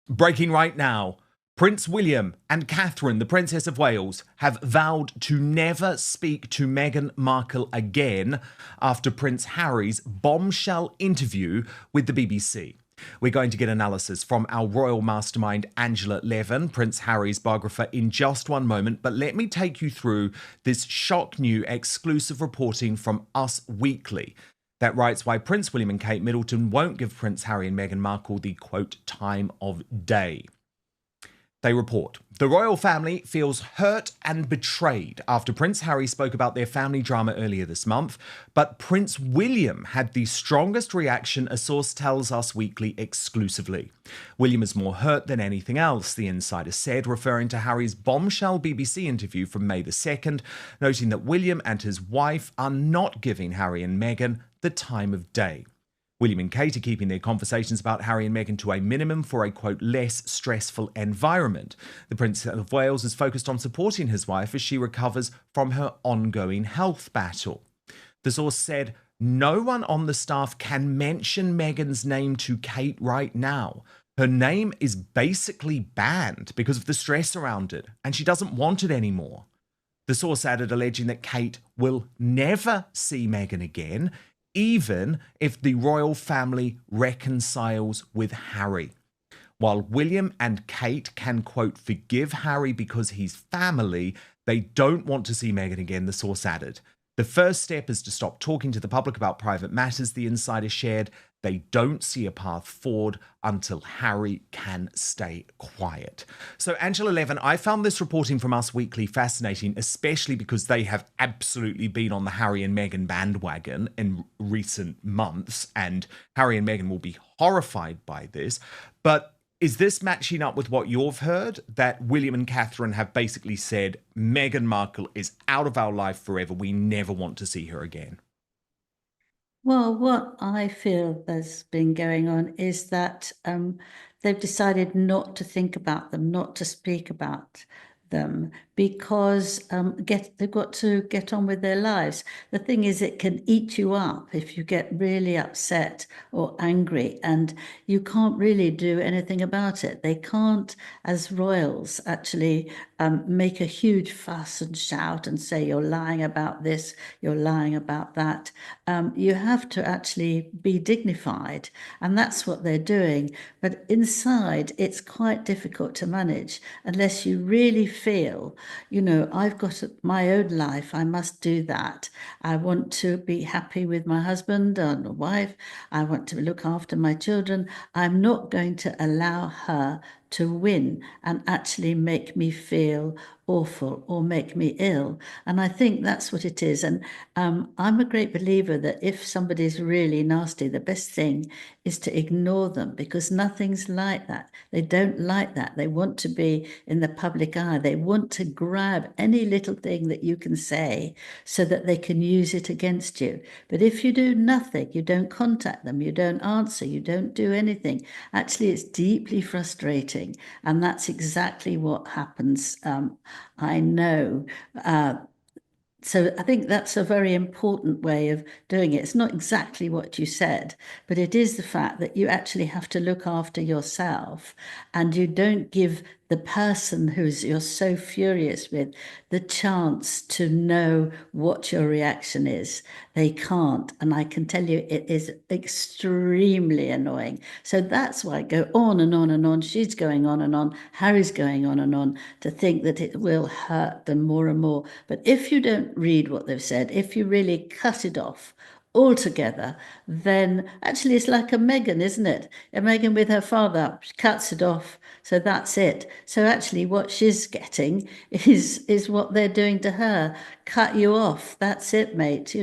Breaking right now, Prince William and Catherine, the Princess of Wales, have vowed to never speak to Meghan Markle again after Prince Harry's bombshell interview with the BBC. We're going to get analysis from our royal mastermind, Angela Levin, Prince Harry's biographer, in just one moment. But let me take you through this shock new exclusive reporting from Us Weekly that writes why Prince William and Kate Middleton won't give Prince Harry and Meghan Markle the, quote, time of day. They report, the royal family feels hurt and betrayed after Prince Harry spoke about their family drama earlier this month, but Prince William had the strongest reaction, a source tells Us Weekly exclusively. William is more hurt than anything else, the insider said, referring to Harry's bombshell BBC interview from May the 2nd, noting that William and his wife are not giving Harry and Meghan the time of day. William and Kate are keeping their conversations about Harry and Meghan to a minimum for a, quote, less stressful environment. The Prince of Wales is focused on supporting his wife as she recovers from her ongoing health battle. The source said, no one on the staff can mention Meghan's name to Kate right now. Her name is basically banned because of the stress around it, and she doesn't want it anymore. The source added, alleging that Kate will never see Meghan again, even if the royal family reconciles with Harry. While William and Kate can, quote, forgive Harry because he's family, they don't want to see Meghan again, the source added. The first step is to stop talking to the public about private matters, the insider shared. They don't see a path forward until Harry can stay quiet. So, Angela Levin, I found this reporting from Us Weekly fascinating, especially because they have absolutely been on the Harry and Meghan bandwagon in recent months, and Harry and Meghan will be horrified by this. But is this matching up with what you've heard, that William and Catherine have basically said, Meghan Markle is out of our life forever, we never want to see her again? Well, what I feel has been going on is that they've decided not to think about them, not to speak about them, because they've got to get on with their lives. The thing is, it can eat you up if you get really upset or angry, and you can't really do anything about it. They can't, as royals, actually make a huge fuss and shout and say, you're lying about this, you're lying about that. You have to actually be dignified, and that's what they're doing. But inside, it's quite difficult to manage unless you really feel, I've got my own life, I must do that. I want to be happy with my husband and wife. I want to look after my children. I'm not going to allow her to win and actually make me feel awful or make me ill. And I think that's what it is. And I'm a great believer that if somebody's really nasty, the best thing is to ignore them, because nothing's like that. They don't like that. They want to be in the public eye. They want to grab any little thing that you can say so that they can use it against you. But if you do nothing, you don't contact them, you don't answer, you don't do anything, actually it's deeply frustrating. And that's exactly what happens. I know. So I think that's a very important way of doing it. It's not exactly what you said, but it is the fact that you actually have to look after yourself, and you don't give the person you're so furious with the chance to know what your reaction is. They can't. And I can tell you it is extremely annoying. So that's why I go on and on and on. She's going on and on. Harry's going on to think that it will hurt them more and more. But if you don't read what they've said, if you really cut it off altogether, then actually it's like a Meghan, isn't it? A Meghan with her father, she cuts it off, so that's it. So actually what she's getting is what they're doing to her. Cut you off, that's it, mate,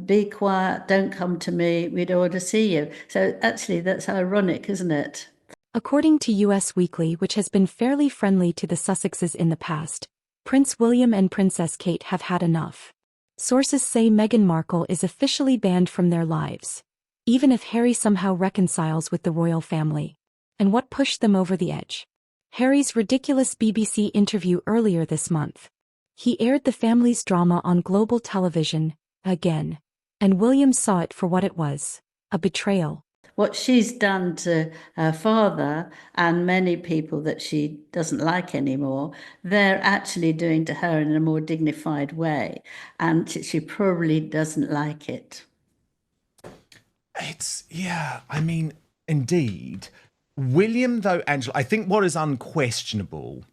be quiet, don't come to me, we don't want to see you. So actually that's ironic, isn't it? According to US Weekly, which has been fairly friendly to the Sussexes in the past, Prince William and Princess Kate have had enough. Sources say Meghan Markle is officially banned from their lives, even if Harry somehow reconciles with the royal family. And what pushed them over the edge? Harry's ridiculous BBC interview earlier this month. He aired the family's drama on global television, again, and William saw it for what it was, a betrayal. what she's done to her father and many people that she doesn't like anymore, they're actually doing to her in a more dignified way. And she probably doesn't like it. Yeah, I mean, indeed. William, though, Angela, I think what is unquestionable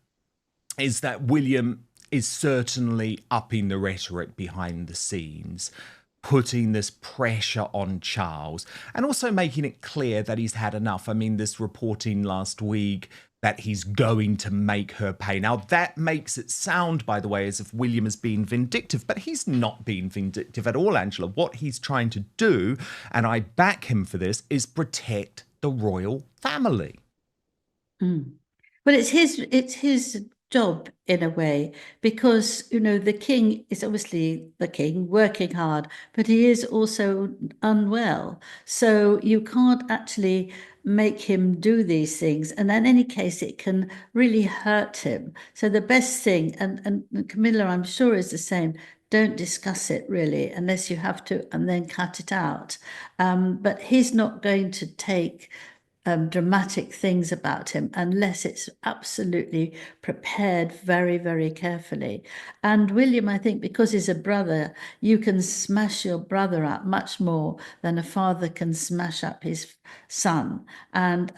is that William is certainly upping the rhetoric behind the scenes, putting this pressure on Charles, and also making it clear that he's had enough. I mean, this reporting last week that he's going to make her pay. Now, that makes it sound, by the way, as if William is being vindictive, but he's not being vindictive at all, Angela. What he's trying to do, and I back him for this, is protect the royal family. Well, it's his job in a way, because the king is obviously the king working hard, but he is also unwell, so you can't actually make him do these things, and in any case it can really hurt him. So the best thing, and Camilla, I'm sure, is the same. Don't discuss it really unless you have to, and then cut it out. But he's not going to take dramatic things about him unless it's absolutely prepared very, very carefully. And William, I think, because he's a brother, you can smash your brother up much more than a father can smash up his son. And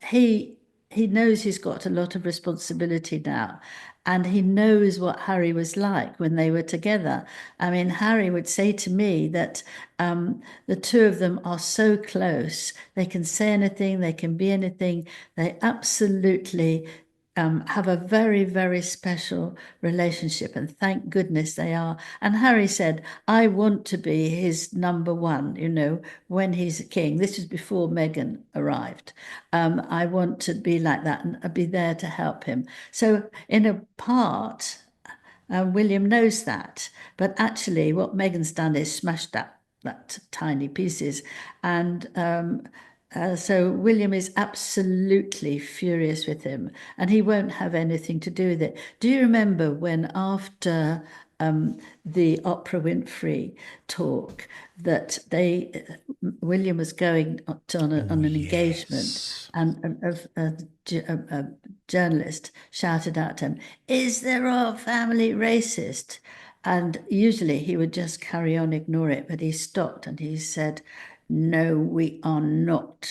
he knows he's got a lot of responsibility now. And he knows what Harry was like when they were together. I mean, Harry would say to me that the two of them are so close. They can say anything, they can be anything. They absolutely have a very, very special relationship, and thank goodness they are. And Harry said, I want to be his number one, when he's a king. This was before Meghan arrived. I want to be like that, and I'll be there to help him. So in a part, William knows that, but actually what Meghan's done is smashed that tiny pieces. And so William is absolutely furious with him, and he won't have anything to do with it. Do you remember when, after the Oprah Winfrey talk, that William was going on an engagement, and a journalist shouted out to him, "Is the royal family racist?" And usually he would just carry on, ignore it, but he stopped and he said, "No, we are not."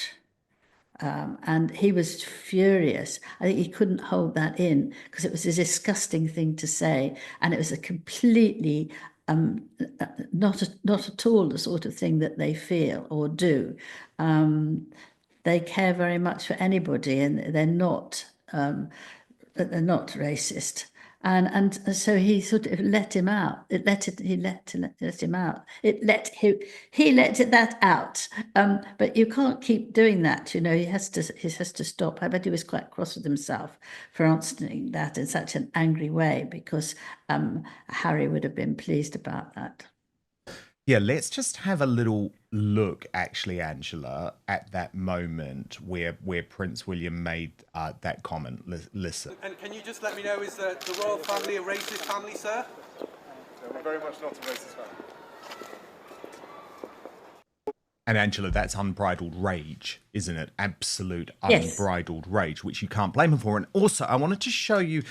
And he was furious. I think he couldn't hold that in because it was a disgusting thing to say, and it was a completely not at all the sort of thing that they feel or do. They care very much for anybody, and they're not racist. And so he sort of let him out. He let him out. He let that out. But you can't keep doing that. He has to stop. I bet he was quite cross with himself for answering that in such an angry way, because Harry would have been pleased about that. Yeah, let's just have a little look, actually, Angela, at that moment where Prince William made that comment. Listen. And can you just let me know, is the royal family a racist family, sir? No, we're very much not a racist family. And Angela, that's unbridled rage, isn't it? Absolute Yes. unbridled rage, which you can't blame him for. And also, I wanted to show you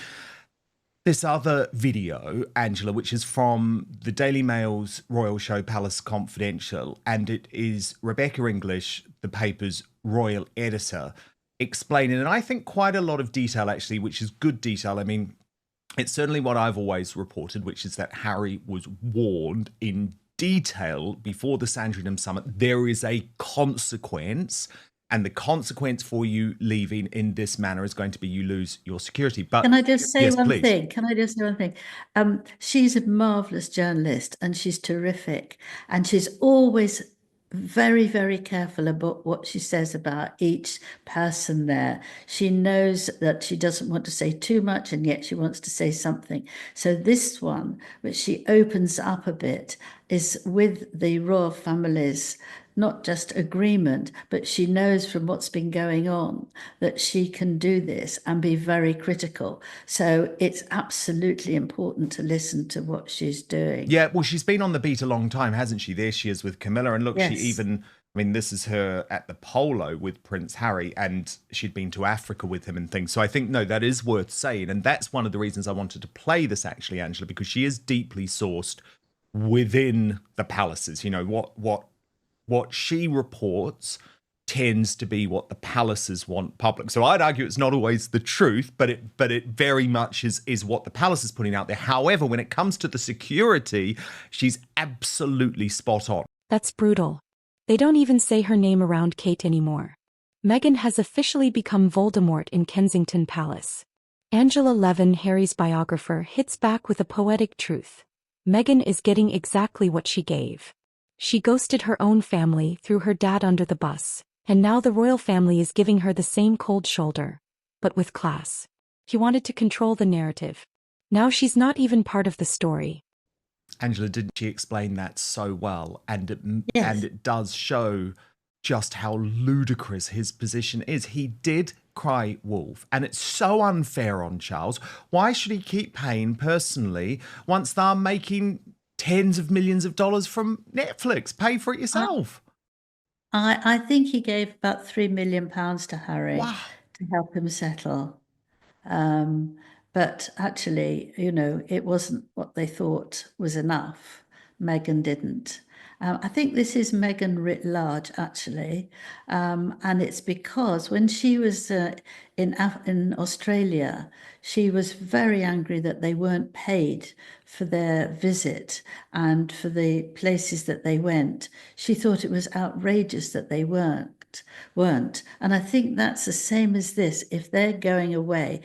this other video, Angela, which is from the Daily Mail's royal show Palace Confidential, and it is Rebecca English, the paper's royal editor, explaining, and I think quite a lot of detail, actually, which is good detail. I mean, it's certainly what I've always reported, which is that Harry was warned in detail before the Sandringham summit. There is a consequence, and the consequence for you leaving in this manner is going to be you lose your security. But Can I just say yes, one please. thing? Can I just say one thing? She's a marvelous journalist, and she's terrific, and she's always very, very careful about what she says about each person there. She knows that she doesn't want to say too much, and yet she wants to say something. So this one, which she opens up a bit, is with the royal family's not just agreement, but she knows from what's been going on that she can do this and be very critical. So it's absolutely important to listen to what she's doing. Yeah, well, she's been on the beat a long time, hasn't she? There she is with Camilla. And look, Yes. she even I mean, this is her at the polo with Prince Harry, and she'd been to Africa with him and things. So I think, no, that is worth saying. And that's one of the reasons I wanted to play this, actually, Angela, because she is deeply sourced within the palaces. You know, what she reports tends to be what the palaces want public. So I'd argue it's not always the truth, but it very much is what the palace is putting out there. However, when it comes to the security, she's absolutely spot on. That's brutal. They don't even say her name around Kate anymore. Meghan has officially become Voldemort in Kensington Palace. Angela Levin, Harry's biographer, hits back with a poetic truth. Meghan is getting exactly what she gave. She ghosted her own family, threw her dad under the bus, and now the royal family is giving her the same cold shoulder, but with class. He wanted to control the narrative. Now she's not even part of the story. Angela, didn't she explain that so well? And Yes. it does show just how ludicrous his position is. He did cry wolf, and it's so unfair on Charles. Why should he keep paying personally once they're making tens of millions of dollars from Netflix? Pay for it yourself. I think he gave about £3 million to Harry Wow. to help him settle. But actually, it wasn't what they thought was enough. Meghan didn't. I think this is Meghan writ large, actually. And it's because when she was in Australia, she was very angry that they weren't paid for their visit and for the places that they went. She thought it was outrageous that they weren't. And I think that's the same as this. If they're going away,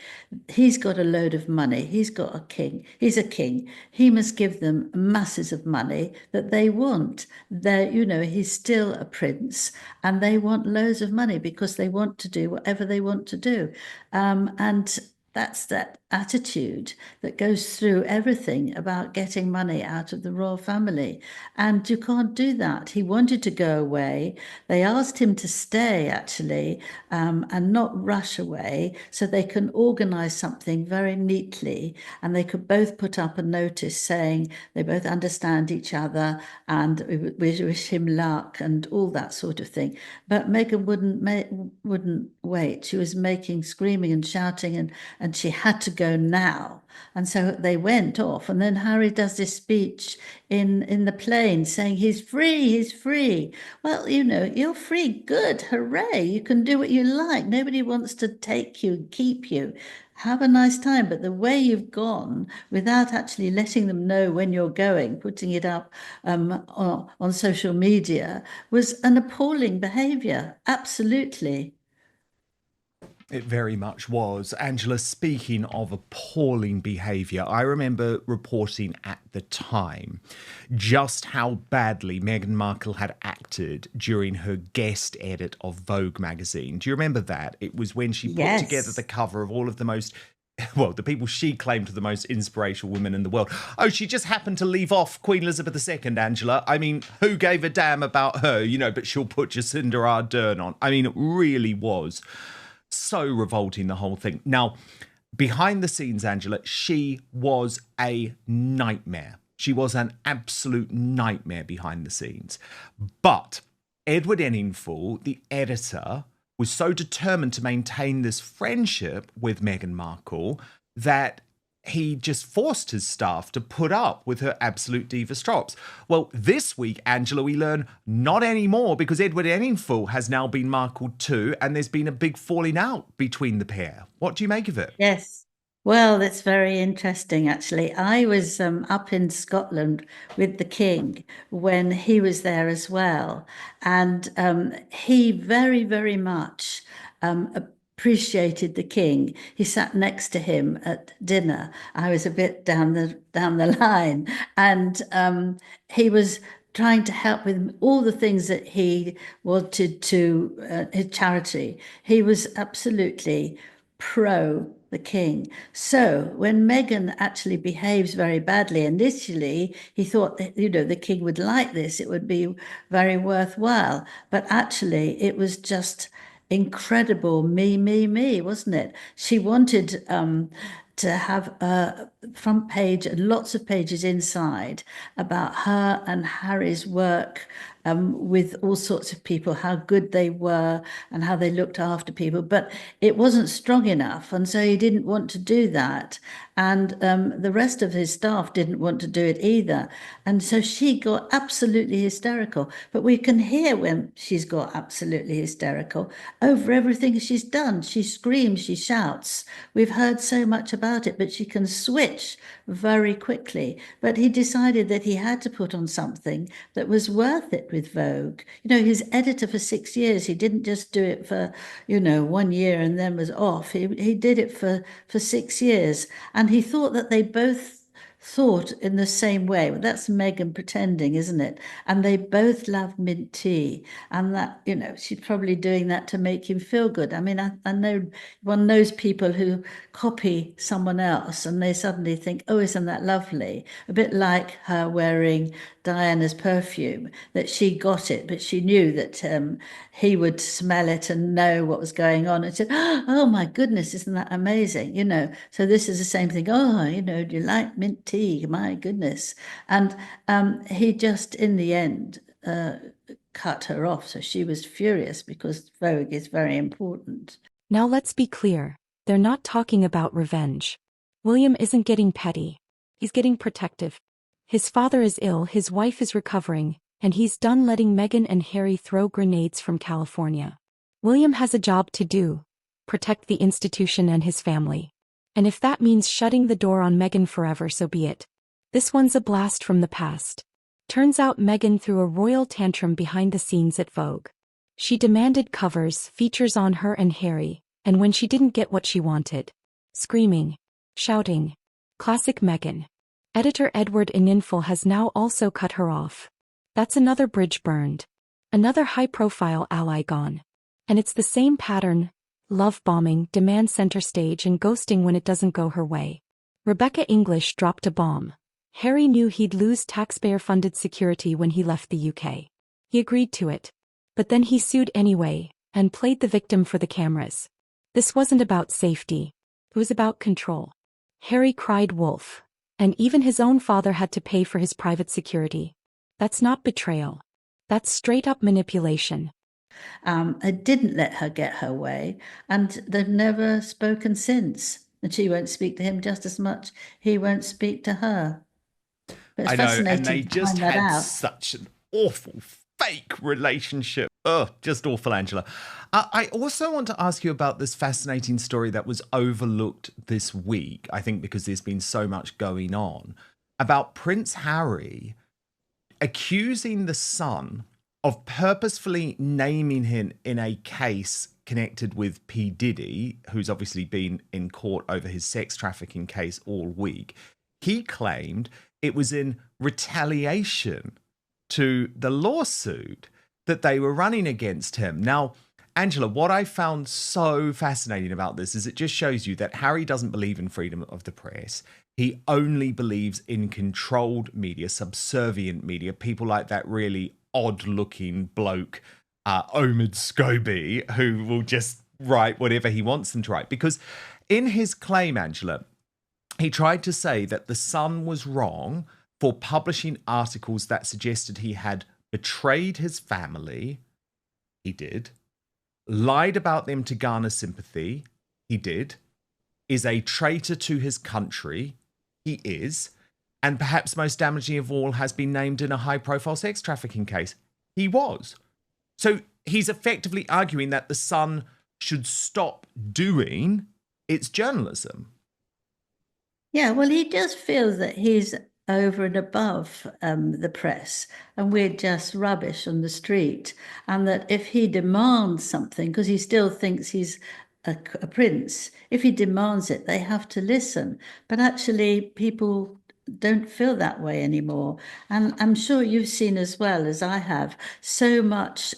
he's got a load of money. He's got a king. He's a king. He must give them masses of money that they want. He's still a prince, and they want loads of money because they want to do whatever they want to do. And that's that attitude that goes through everything about getting money out of the royal family. And you can't do that. He wanted to go away. They asked him to stay, actually, and not rush away, so they can organize something very neatly. And they could both put up a notice saying they both understand each other and we wish him luck and all that sort of thing. But Meghan wouldn't wait. She was screaming and shouting, and she had to go now. And so they went off, and then Harry does this speech in the plane saying he's free. Well, you're free, good, hooray, you can do what you like. Nobody wants to take you, keep you. Have a nice time. But the way you've gone without actually letting them know when you're going, putting it up on social media, was an appalling behavior. Absolutely. It very much was. Angela, speaking of appalling behaviour, I remember reporting at the time just how badly Meghan Markle had acted during her guest edit of Vogue magazine. Do you remember that? It was when she put together the cover of all of the most, well, the people she claimed were the most inspirational women in the world. Oh, she just happened to leave off Queen Elizabeth II, Angela. I mean, who gave a damn about her, but she'll put Jacinda Ardern on. I mean, it really was so revolting, the whole thing. Now, behind the scenes, Angela, she was a nightmare. She was an absolute nightmare behind the scenes. But Edward Enninful, the editor, was so determined to maintain this friendship with Meghan Markle that he just forced his staff to put up with her absolute diva strops. Well, this week, Angela, we learn not anymore, because Edward Enninful has now been Markled too, and there's been a big falling out between the pair. What do you make of it? Yes. Well, that's very interesting, actually. I was up in Scotland with the King when he was there as well. And he very, very much appreciated the King. He sat next to him at dinner. I was a bit down the line. And he was trying to help with all the things that he wanted to, his charity. He was absolutely pro the King. So when Meghan actually behaves very badly, initially he thought that, the King would like this, it would be very worthwhile. But actually it was just incredible, me, wasn't it? She wanted to have a front page and lots of pages inside about her and Harry's work with all sorts of people, how good they were and how they looked after people. But it wasn't strong enough. And so he didn't want to do that. And the rest of his staff didn't want to do it either. And so she got absolutely hysterical. But we can hear when she's got absolutely hysterical over everything she's done. She screams, she shouts. We've heard so much about it, but she can switch very quickly. But he decided that he had to put on something that was worth it with Vogue. You know, his editor for 6 years, he didn't just do it for, 1 year and then was off. He did it for 6 years. And he thought that they both thought in the same way. Well, that's Meghan pretending, isn't it? And they both love mint tea. And that, she's probably doing that to make him feel good. I mean, I know one knows people who copy someone else and they suddenly think, oh, isn't that lovely? A bit like her wearing Diana's perfume, that she got it, but she knew that he would smell it and know what was going on and said, oh my goodness, isn't that amazing? So this is the same thing. Oh, do you like mint tea? My goodness. And he just, in the end, cut her off. So she was furious because Vogue is very important. Now let's be clear. They're not talking about revenge. William isn't getting petty. He's getting protective. His father is ill, his wife is recovering, and he's done letting Meghan and Harry throw grenades from California. William has a job to do: protect the institution and his family. And if that means shutting the door on Meghan forever, so be it. This one's a blast from the past. Turns out Meghan threw a royal tantrum behind the scenes at Vogue. She demanded covers, features on her and Harry, and when she didn't get what she wanted, screaming, shouting. Classic Meghan. Editor Edward Ininful has now also cut her off. That's another bridge burned. Another high-profile ally gone. And it's the same pattern: love bombing, demand center stage, and ghosting when it doesn't go her way. Rebecca English dropped a bomb. Harry knew he'd lose taxpayer-funded security when he left the UK. He agreed to it. But then he sued anyway, and played the victim for the cameras. This wasn't about safety. It was about control. Harry cried wolf. And even his own father had to pay for his private security. That's not betrayal. That's straight-up manipulation. It didn't let her get her way, and they've never spoken since. And she won't speak to him just as much. He won't speak to her. But it's I know, fascinating and they to just find that had out. such an awful, fake relationship. Oh, just awful, Angela. I also want to ask you about this fascinating story that was overlooked this week, I think because there's been so much going on, about Prince Harry accusing the son of purposefully naming him in a case connected with P. Diddy, who's obviously been in court over his sex trafficking case all week. He claimed it was in retaliation to the lawsuit that they were running against him. Now, Angela, what I found so fascinating about this is it just shows you that Harry doesn't believe in freedom of the press. He only believes in controlled media, subservient media, people like that really odd-looking bloke, Omid Scobie, who will just write whatever he wants them to write. Because in his claim, Angela, he tried to say that the Sun was wrong for publishing articles that suggested he had betrayed his family. He did. Lied about them to garner sympathy. He did. Is a traitor to his country. He is. And perhaps most damaging of all, has been named in a high-profile sex trafficking case. He was. So he's effectively arguing that the Sun should stop doing its journalism. Yeah, well, he just feels that he's over and above the press, and we're just rubbish on the street. And that if he demands something, because he still thinks he's a prince, if he demands it, they have to listen. But actually, people don't feel that way anymore. And I'm sure you've seen as well as I have so much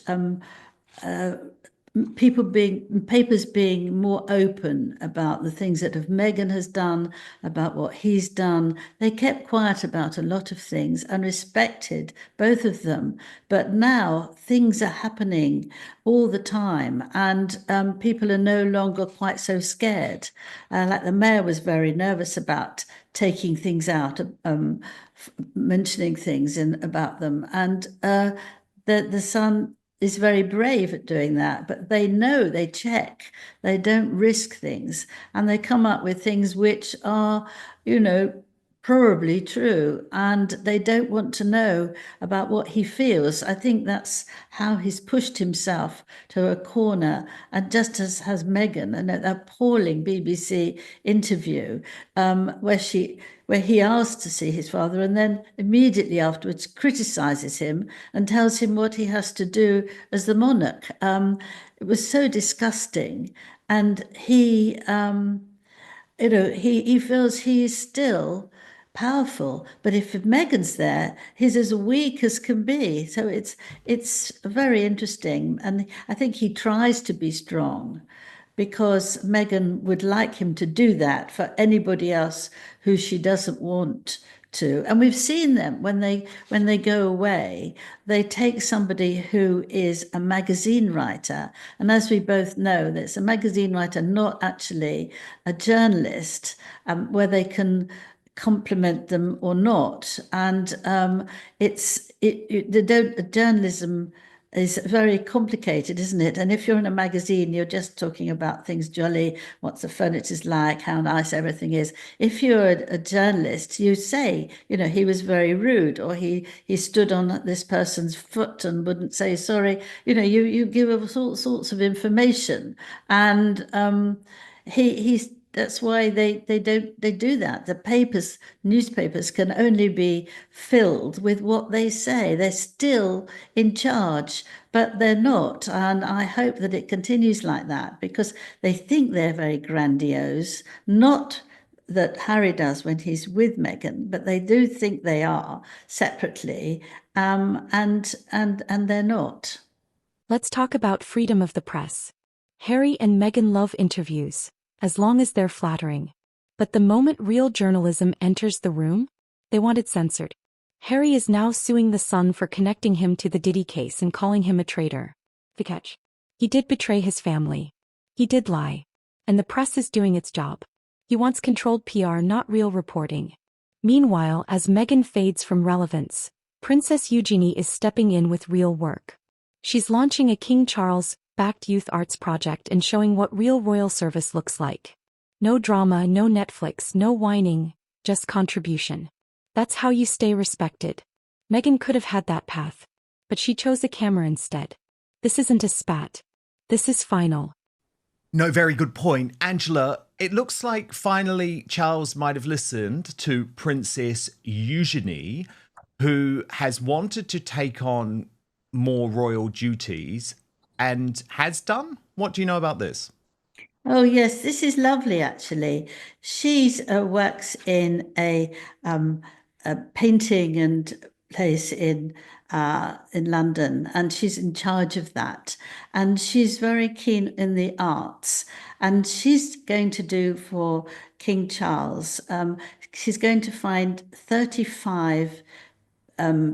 papers being more open about the things that Meghan has done, about what he's done. They kept quiet about a lot of things and respected both of them. But now things are happening all the time, and people are no longer quite so scared. Like the mayor was very nervous about taking things out, mentioning things about them. And the son is very brave at doing that, but they know, they check, they don't risk things, and they come up with things which are, probably true, and they don't want to know about what he feels. I think that's how he's pushed himself to a corner, and just as has Meghan, an appalling BBC interview where he asked to see his father and then immediately afterwards criticizes him and tells him what he has to do as the monarch. It was so disgusting, and he feels he is still powerful, but if Meghan's there, he's as weak as can be. So it's very interesting, and I think he tries to be strong because Meghan would like him to do that for anybody else who she doesn't want to. And we've seen them when they go away, they take somebody who is a magazine writer. And as we both know, that's a magazine writer, not actually a journalist, where they can compliment them or not. And journalism is very complicated, isn't it? And if you're in a magazine, you're just talking about things jolly, what the furniture's like, how nice everything is. If you're a journalist, you say, he was very rude, or he stood on this person's foot and wouldn't say sorry. You give all sorts of information, and he's that's why they do that. The newspapers can only be filled with what they say. They're still in charge, but they're not. And I hope that it continues like that, because they think they're very grandiose, not that Harry does when he's with Meghan, but they do think they are separately, and they're not. Let's talk about freedom of the press. Harry and Meghan love interviews, as long as they're flattering. But the moment real journalism enters the room, they want it censored. Harry is now suing the Sun for connecting him to the Diddy case and calling him a traitor. The catch: he did betray his family. He did lie. And the press is doing its job. He wants controlled PR, not real reporting. Meanwhile, as Meghan fades from relevance, Princess Eugenie is stepping in with real work. She's launching a King Charles-backed youth arts project and showing what real royal service looks like. No drama, no Netflix, no whining, just contribution. That's how you stay respected. Meghan could have had that path, but she chose a camera instead. This isn't a spat. This is final. No, very good point. Angela, it looks like finally Charles might have listened to Princess Eugenie, who has wanted to take on more royal duties and has done. What do you know about this? Oh yes, this is lovely. Actually, she's works in a painting and place in London, and she's in charge of that. And she's very keen in the arts, and she's going to do for King Charles. She's going to find 35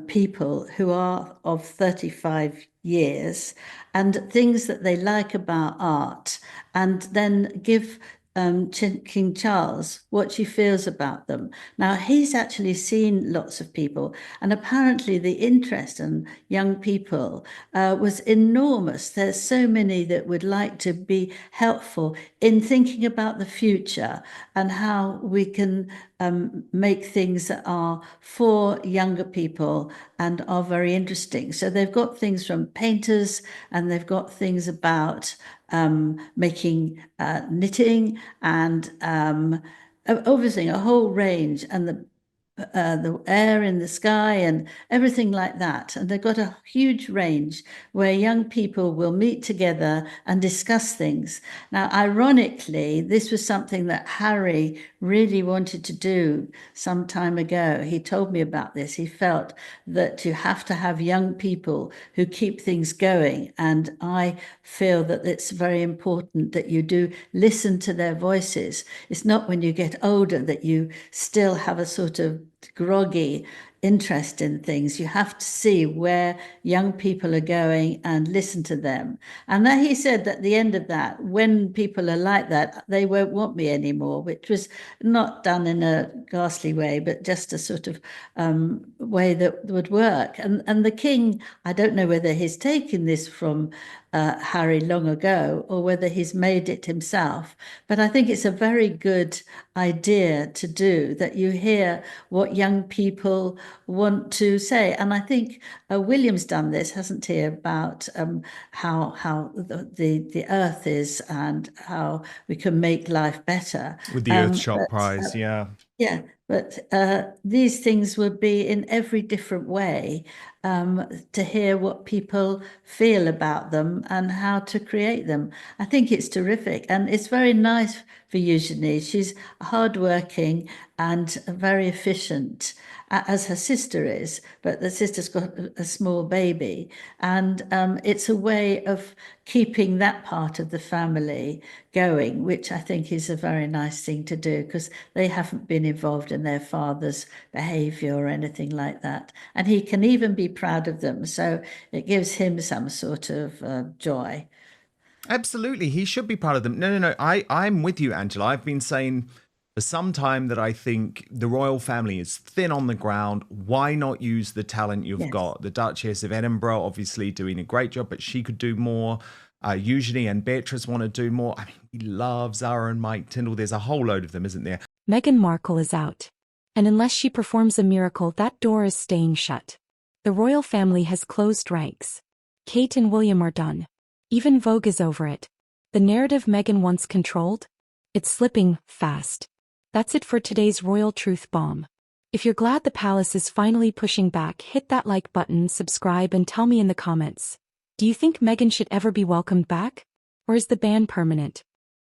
people who are of 35 years and things that they like about art, and then give King Charles what she feels about them. Now, he's actually seen lots of people, and apparently the interest in young people was enormous. There's so many that would like to be helpful in thinking about the future and how we can make things that are for younger people and are very interesting. So they've got things from painters, and they've got things about making knitting and everything, a whole range, and the air in the sky and everything like that. And they've got a huge range where young people will meet together and discuss things. Now, ironically, this was something that Harry really wanted to do some time ago. He told me about this. He felt that you have to have young people who keep things going. And I feel that it's very important that you do listen to their voices. It's not when you get older that you still have a sort of groggy interest in things. You have to see where young people are going and listen to them. And then he said at the end of that, when people are like that, they won't want me anymore, which was not done in a ghastly way, but just a sort of way that would work. And the king, I don't know whether he's taken this from Harry long ago or whether he's made it himself, but I think it's a very good idea to do, that you hear what young people want to say. And I think William's done this, hasn't he, about how the earth is and how we can make life better. With the Earthshot Prize, yeah. Yeah, but these things would be in every different way, to hear what people feel about them and how to create them. I think it's terrific. And it's very nice for Eugenie. She's hardworking and very efficient, as her sister is, but the sister's got a small baby. And it's a way of keeping that part of the family going, which I think is a very nice thing to do, because they haven't been involved in their father's behavior or anything like that. And he can even be proud of them. So it gives him some sort of joy. Absolutely. He should be proud of them. No. I'm with you, Angela. I've been saying for some time that I think the royal family is thin on the ground. Why not use the talent you've got? The Duchess of Edinburgh, obviously doing a great job, but she could do more. Eugenie and Beatrice want to do more. I mean, he loves Zara and Mike Tyndall. There's a whole load of them, isn't there? Meghan Markle is out. And unless she performs a miracle, that door is staying shut. The royal family has closed ranks. Kate and William are done. Even Vogue is over it. The narrative Meghan once controlled? It's slipping fast. That's it for today's Royal Truth Bomb. If you're glad the palace is finally pushing back, hit that like button, subscribe, and tell me in the comments. Do you think Meghan should ever be welcomed back? Or is the ban permanent?